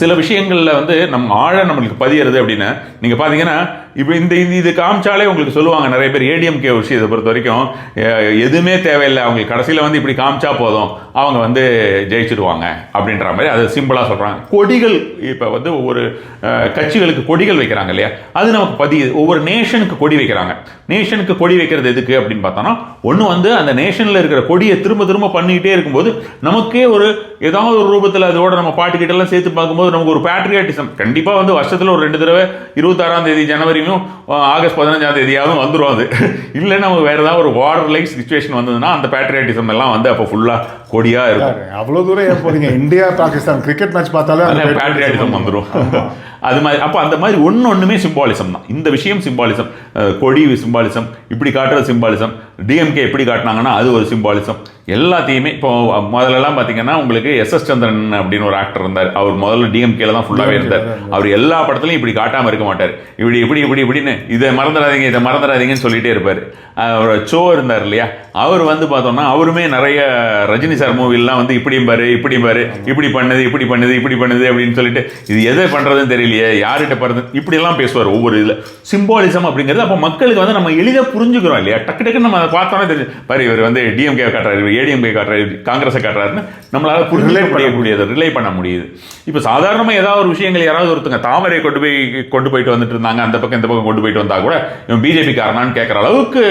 சில விஷயங்கள்ல வந்து நம்ம ஆழ நம்மளுக்கு பதியறது அப்படின்னா நீங்க பாத்தீங்கன்னா இப்போ இது காமிச்சாலே உங்களுக்கு சொல்லுவாங்க நிறைய பேர் ஏடிஎம்கே விஷயத்தை பொறுத்த வரைக்கும் எதுவுமே தேவையில்லை, அவங்களுக்கு கடைசியில் வந்து இப்படி காமிச்சா போதும் அவங்க வந்து ஜெயிச்சிடுவாங்க அப்படின்ற மாதிரி அது சிம்பிளா சொல்றாங்க. கொடிகள் இப்போ வந்து ஒவ்வொரு கட்சிகளுக்கு கொடிகள் வைக்கிறாங்க இல்லையா, அது நமக்கு பதியுது. ஒவ்வொரு நேஷனுக்கு கொடி வைக்கிறாங்க. நேஷனுக்கு கொடி வைக்கிறது எதுக்கு அப்படின்னு பார்த்தோம்னா, ஒன்று வந்து அந்த நேஷனில் இருக்கிற கொடியை திரும்ப திரும்ப பண்ணிக்கிட்டே இருக்கும்போது நமக்கே ஒரு ஏதாவது ஒரு ரூபத்தில் அதோட நம்ம பாட்டுக்கிட்ட எல்லாம் சேர்த்து பார்க்கும்போது நமக்கு ஒரு பேட்ரியாட்டிசம் கண்டிப்பாக வந்து வருஷத்தில் ஒரு 2 தடவை 26ஆம் தேதி ஜனவரியும் ஆகஸ்ட் 15ஆம் தேதியாகவும் வந்துடும். அது இல்லை நம்ம வேற ஏதாவது ஒரு வார்டர் லைக் சுச்சுவேஷன் வந்ததுன்னா அந்த பேட்ரியாட்டிசம் எல்லாம் வந்து அப்போ ஃபுல்லா கொடியா இருக்கும். அவ்வளோ தூரம் ஏன் போறீங்க? இந்தியா பாகிஸ்தான் கிரிக்கெட் மேட்ச் பார்த்தாலே பேட்ரியாட்டிசம் வந்துடும். அது மாதிரி அப்போ அந்த மாதிரி ஒன்றுமே சிம்பாலிசம் தான். இந்த விஷயம் சிம்பாலிசம், கொடி சிம்பாலிசம், இப்படி காட்டுறது சிம்பாலிசம், டிஎம்கே எப்படி காட்டினாங்கன்னா அது ஒரு சிம்பாலிசம். எல்லாத்தையுமே இப்போ முதல்லலாம் பார்த்தீங்கன்னா உங்களுக்கு எஸ் சந்திரன் அப்படின்னு ஒரு ஆக்டர் இருந்தார். அவர் முதல்ல டிஎம்கேல தான் ஃபுல்லாகவே இருந்தார். அவர் எல்லா படத்துலையும் இப்படி காட்டாமல் இருக்க மாட்டார். இப்படி இப்படி இப்படி இப்படின்னு இதை மறந்துடாதீங்கன்னு சொல்லிட்டே இருப்பார். அவர் சோ இருந்தார் இல்லையா, அவர் வந்து பார்த்தோம்னா அவருமே நிறைய ரஜினி சார் மூவிலாம் வந்து இப்படியும் பாரு இப்படி பண்ணுது அப்படின்னு சொல்லிட்டு இது எதை பண்ணுறதுன்னு தெரியலையே, யார்கிட்ட பண்ணுறது இப்படியெல்லாம் பேசுவார் ஒவ்வொரு இதில். சிம்பாலிசம் அப்படிங்கிறது அப்போ மக்களுக்கு வந்து நம்ம எளிதாக புரிஞ்சுக்கிறோம் இல்லையா, டக்கு நம்ம அதை பார்த்தோன்னே தெரிஞ்சு பாரு இவர் வந்து டிஎம்கே காட்டுறாரு, ஏடிஎம்கே காட்டுறாரு, காங்கிரஸை காட்டுறாருன்னு நம்மளால ரிலே பண்ண முடியுது. இப்போ சாதாரணமாக ஏதாவது ஒரு விஷயங்கள் யாராவது ஒருத்தங்க தாமரை கொண்டு போயிட்டு வந்துட்டு இருந்தாங்க, அந்த பக்கம் இந்த பக்கம் கொண்டு போயிட்டு வந்தா கூட இவன் பிஜேபி காரனான்னு கேட்குற அளவுக்கு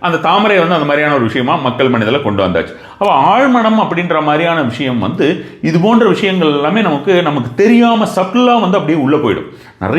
அந்த தாமரை வந்து அந்த மாதிரியான ஒரு விஷயமா மக்கள் மனதில் கொண்டு வந்தாச்சு. அப்போ ஆழ்மனம் அப்படின்ற மாதிரியான விஷயம் வந்து இது போன்ற விஷயங்கள் எல்லாமே நமக்கு தெரியாம சப்டலா வந்து அப்படியே உள்ள போயிடும். நிறைய